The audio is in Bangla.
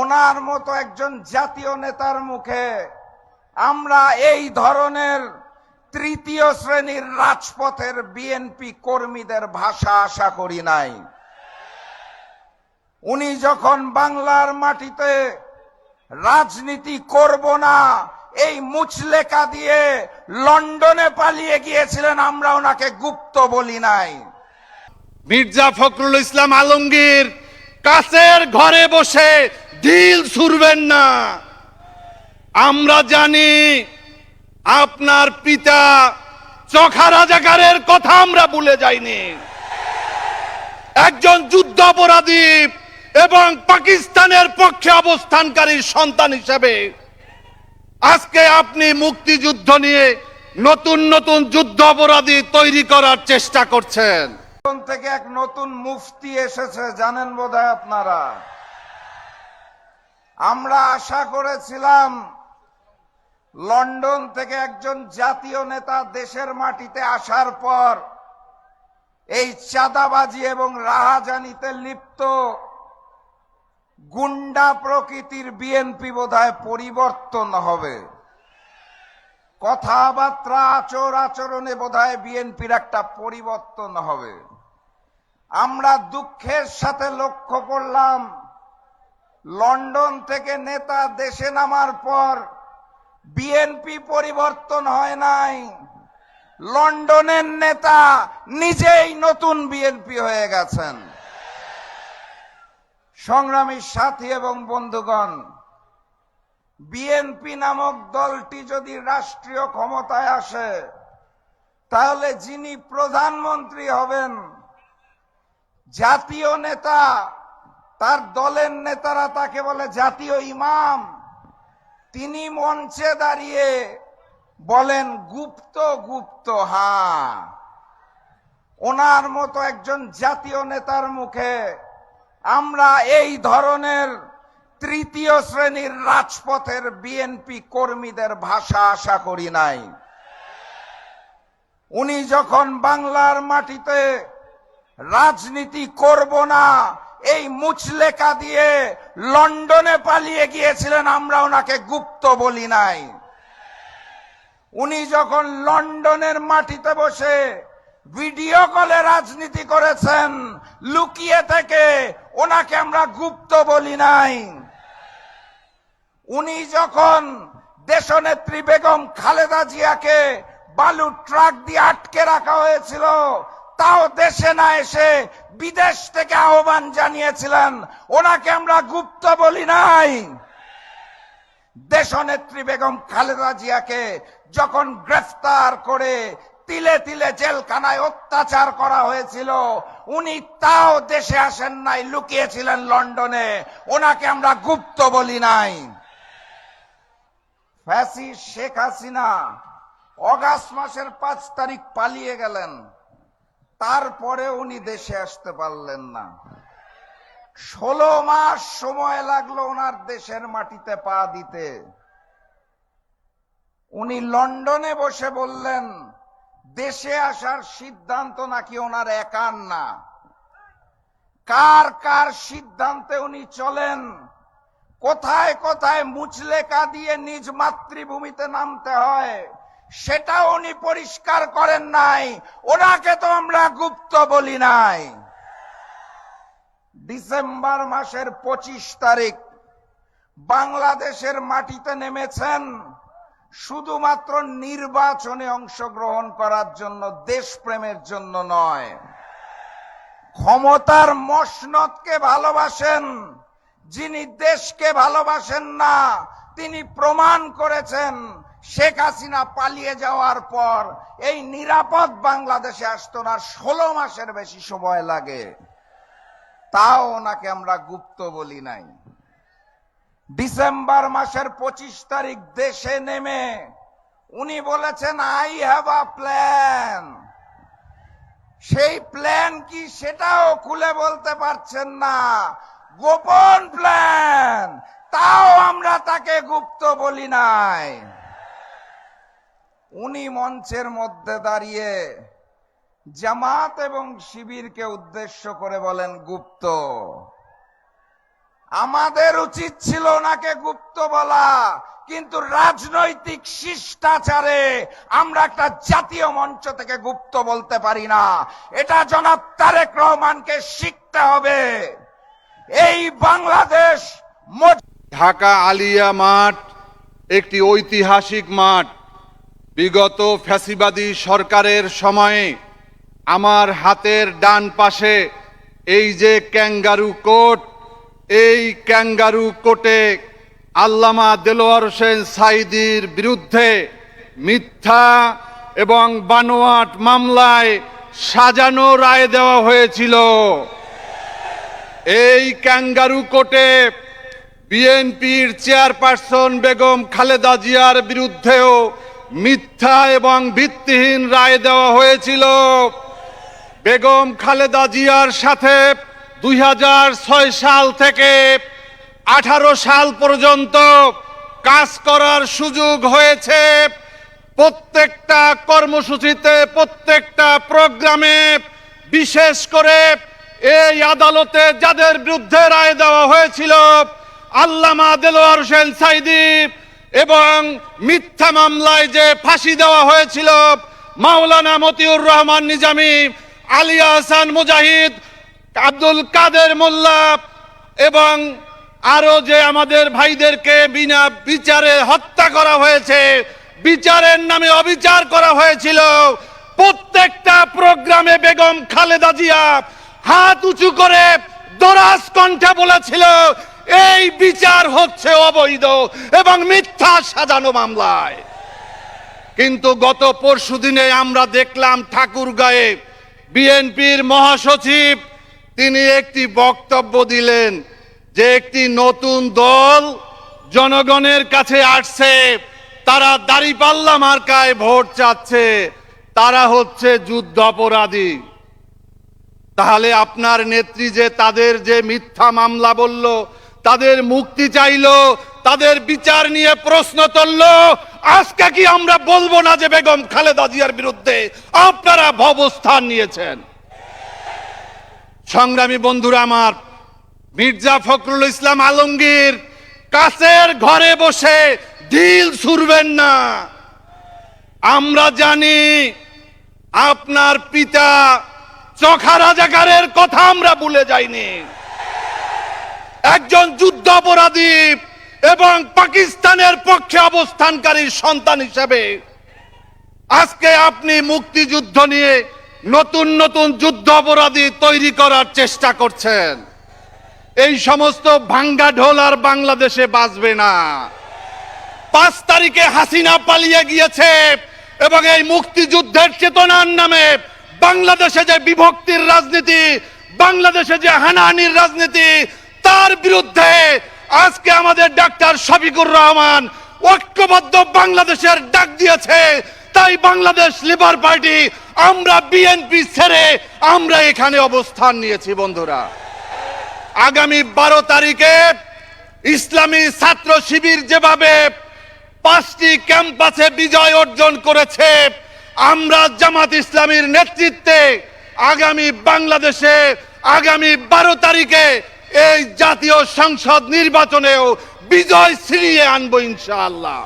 ওনার মতো একজন জাতীয় নেতার মুখে আমরা এই ধরনের তৃতীয় শ্রেণীর রাজপথের বিএনপি কর্মীদের ভাষা আশা করি নাই। উনি যখন বাংলার মাটিতে রাজনীতি করব না এই মুচলেকা দিয়ে লন্ডনে পালিয়ে গিয়েছিলেন, আমরা ওনাকে গুপ্ত বলি নাই। মির্জা ফখরুল ইসলাম আলমগীর কাছের ঘরে বসে ঢিল ছুড়বেন না। আমরা জানি আপনার পিতা চোখা রাজাকারের কথা আমরা ভুলে যাইনি। একজন যুদ্ধাপরাধী এবং পাকিস্তানের পক্ষে অবস্থানকারী সন্তান হিসেবে আজকে আপনি মুক্তিযুদ্ধ নিয়ে নতুন নতুন যুদ্ধাপরাধী তৈরি করার চেষ্টা করছেন। থেকে এক নতুন মুফতি এসেছে, জানেন বোধহয় আপনারা। আমরা আশা করেছিলাম লন্ডন থেকে একজন জাতীয় নেতা দেশের মাটিতে আসার পর এই চাঁদাবাজি এবং রাহাজানিতে লিপ্ত গুন্ডা প্রকৃতির বিএনপি বোধহয় পরিবর্তন হবে, কথাবার্তা আচরণে বোধহয় বিএনপির একটা পরিবর্তন হবে। আমরা দুঃখের সাথে লক্ষ্য করলাম লন্ডন থেকে নেতা দেশে নামার পর বিএনপি পরিবর্তন হয় নাই, লন্ডনের নেতা নিজেই নতুন বিএনপি হয়ে গেছেন। সংগ্রামী সাথী এবং বন্ধুগণ, বিএনপি নামক দলটি যদি রাষ্ট্রীয় ক্ষমতায় আসে তাহলে যিনি প্রধানমন্ত্রী হবেন, জাতীয় নেতা, তার দলের নেতারা তাকে বলে জাতীয় ইমাম, তিনি মঞ্চে দাঁড়িয়ে বলেন গুপ্ত গুপ্ত। হ্যাঁ, ওনার মতো একজন জাতীয় নেতার মুখে আমরা এই ধরনের তৃতীয় শ্রেণীর রাজপথের বিএনপি কর্মীদের ভাষা আশা করি নাই। উনি যখন বাংলার মাটিতে রাজনীতি করব না এই মুচলেকা দিয়ে লন্ডনে পালিয়ে গিয়েছিলেন, আমরা ওনাকে গুপ্ত বলি নাই। উনি যখন লন্ডনের মাটিতে বসে ভিডিও কলে রাজনীতি করেছেন লুকিয়ে থেকে, ওনাকে আমরা গুপ্ত বলি নাই। উনি যখন দেশনেত্রী বেগম খালেদা জিয়াকে বালু ট্রাক দিয়ে আটকে রাখা হয়েছিল, তাও দেশে না এসে বিদেশ থেকে আহ্বান জানিয়েছিলেন, ওনাকে আমরা গুপ্ত বলি নাই। দেশনেত্রী বেগম খালেদা জিয়াকে যখন গ্রেফতার করে তিলে তিলে জেলখানায় অত্যাচার করা হয়েছিল, উনি তাও দেশে আসেন নাই, লুকিয়েছিলেন লন্ডনে, ওনাকে আমরা গুপ্ত বলি নাই। ফ্যাসিস্ট শেখ হাসিনা অগাস্ট মাসের 5 তারিখ পালিয়ে গেলেন, তারপরে উনি দেশে আসতে পারলেন না। 16 মাস সময় লাগলো ওনার দেশের মাটিতে পা দিতে। উনি লন্ডনে বসে বললেন দেশে আসার সিদ্ধান্ত নাকি ওনার একার না, কার কার সিদ্ধান্তে উনি চলেন, কোথায় কোথায় মুচলেকা দিয়ে নিজ মাতৃভূমিতে নামতে হয় সেটা উনি পরিষ্কার করেন নাই, ওনাকে তো আমরা গুপ্ত বলি নাই। ডিসেম্বর মাসের 25 তারিখ বাংলাদেশের মাটিতে নেমেছেন শুধুমাত্র নির্বাচনে অংশগ্রহণ করার জন্য, দেশপ্রেমের জন্য নয়। ক্ষমতার মসনদকে ভালোবাসেন, যিনি দেশকে ভালোবাসেন না তিনি প্রমাণ করেছেন। শেখ হাসিনা পালিয়ে যাওয়ার পর এই নিরাপদ বাংলাদেশে আসতো না, 16 মাসের বেশি সময় লাগে, তাও ওনাকে আমরা গুপ্ত বলি নাই। ডিসেম্বর মাসের 25 তারিখ দেশে নেমে উনি বলেছেন আই হ্যাভ আ প্ল্যান। সেই প্ল্যান কি সেটাও খুলে বলতে পারছেন না, গোপন প্ল্যান, তাও আমরা তাকে গুপ্ত বলি নাই। উনি মঞ্চের মধ্যে দাঁড়িয়ে জামাত এবং শিবিরকে উদ্দেশ্য করে বলেন গুপ্ত। আমাদের উচিত ছিল ওনাকে গুপ্ত বলা, কিন্তু রাজনৈতিক শিষ্টাচারে আমরা একটা জাতীয় মঞ্চ থেকে গুপ্ত বলতে পারি না। এটা জনাব তারেক রহমানকে শিখতে হবে। এই বাংলাদেশ ঢাকা আলিয়া মাঠ একটি ঐতিহাসিক মাঠ। বিগত ফ্যাসিবাদী সরকারের সময়ে আমার হাতের ডান পাশে এই যে ক্যাঙ্গারু কোর্ট, এই ক্যাঙ্গারু কোর্টে আল্লামা দেলোয়ার হোসেন সাঈদীর বিরুদ্ধে মিথ্যা এবং বানোয়াট মামলায় সাজানো রায় দেওয়া হয়েছিল। এই ক্যাঙ্গারু কোর্টে বিএনপির চেয়ারপারসন বেগম খালেদা জিয়ার বিরুদ্ধেও মিথ্যা এবং ভিত্তিহীন রায় দেওয়া হয়েছিল। বেগম খালেদা জিয়ার সাথে 2006 সাল থেকে 18 সাল পর্যন্ত কাজ করার সুযোগ হয়েছে। প্রত্যেকটা কর্মসূচিতে, প্রত্যেকটা প্রোগ্রামে, বিশেষ করে এই আদালতে যাদের বিরুদ্ধে রায় দেওয়া হয়েছিল, আল্লামা দেলোয়ার হোসেন সাঈদী, এবং মিথ্যা মামলায় যে ফাঁসি দেওয়া হয়েছিল মাওলানা মতিউর রহমান নিজামী, আলিয়া হাসান মুজাহিদ, আব্দুল কাদের মোল্লা এবং আরো যে আমাদের ভাইদেরকে বিনা বিচারে হত্যা করা হয়েছে, বিচারের নামে অবিচার করা হয়েছিল, প্রত্যেকটা প্রোগ্রামে বেগম খালেদা জিয়া হাত উঁচু করে দরাজ কণ্ঠে বলেছিল এই বিচার হচ্ছে অবৈধ এবং মিথ্যা সাজানো মামলায়। কিন্তু গত পরশুদিনে আমরা দেখলাম ঠাকুরগাঁয়ে বিএনপির মহাসচিব তিনি একটি বক্তব্য দিলেন যে একটি নতুন দল জনগণের কাছে আসছে, তারা দাঁড়িপাল্লা মার্কায় ভোট চাচ্ছে, তারা হচ্ছে যুদ্ধাপরাধী। তাহলে আপনার নেত্রী যে তাদের যে মিথ্যা মামলা বলল, তাদের মুক্তি চাইলো, তাদের বিচার নিয়ে প্রশ্ন তুলল, আজকে কি আমরা বলবো না যে বেগম খালেদা জিয়ার বিরুদ্ধে আপনারা অবস্থান নিয়েছেন? সংগ্রামী বন্ধুরা আমার, মির্জা ফখরুল ইসলাম আলমগীর কাছের ঘরে বসে ঢিল ছুড়বেন না। আমরা জানি আপনার পিতা চোখা রাজাকারের কথা আমরা ভুলে যাইনি। একজন যুদ্ধাপরাধী এবং পাকিস্তানের পক্ষে অবস্থানকারী সন্তান হিসেবে আজকে আপনি মুক্তিযুদ্ধ নিয়ে নতুন নতুন যুদ্ধাপরাধী তৈরি করার চেষ্টা করছেন। এই সমস্ত ভাঙ্গা ঢোল আর বাংলাদেশে বাজবে না। 5 তারিখে হাসিনা পালিয়ে গিয়েছে এবং এই মুক্তিযুদ্ধের চেতনার নামে বাংলাদেশে যে বিভক্তির রাজনীতি, বাংলাদেশে যে হানাহানির রাজনীতি, তার বিরুদ্ধে আজকে আমাদের ডাক্তার শফিকুর রহমান ঐক্যবদ্ধ বাংলাদেশের ডাক দিয়েছে। তাই বাংলাদেশ লিবার পার্টি, আমরা বিএনপি ছেড়ে আমরা এখানে অবস্থান নিয়েছি। বন্ধুরা, আগামী 12 তারিখে ইসলামী ছাত্র শিবির যেভাবে 5টি ক্যাম্পাসে বিজয় অর্জন করেছে, আমরা জামাত ইসলামীর নেতৃত্বে আগামী বাংলাদেশে আগামী 12 তারিখে এই জাতীয় সংসদ নির্বাচনেও বিজয় ছিনিয়ে আনবো ইনশাআল্লাহ।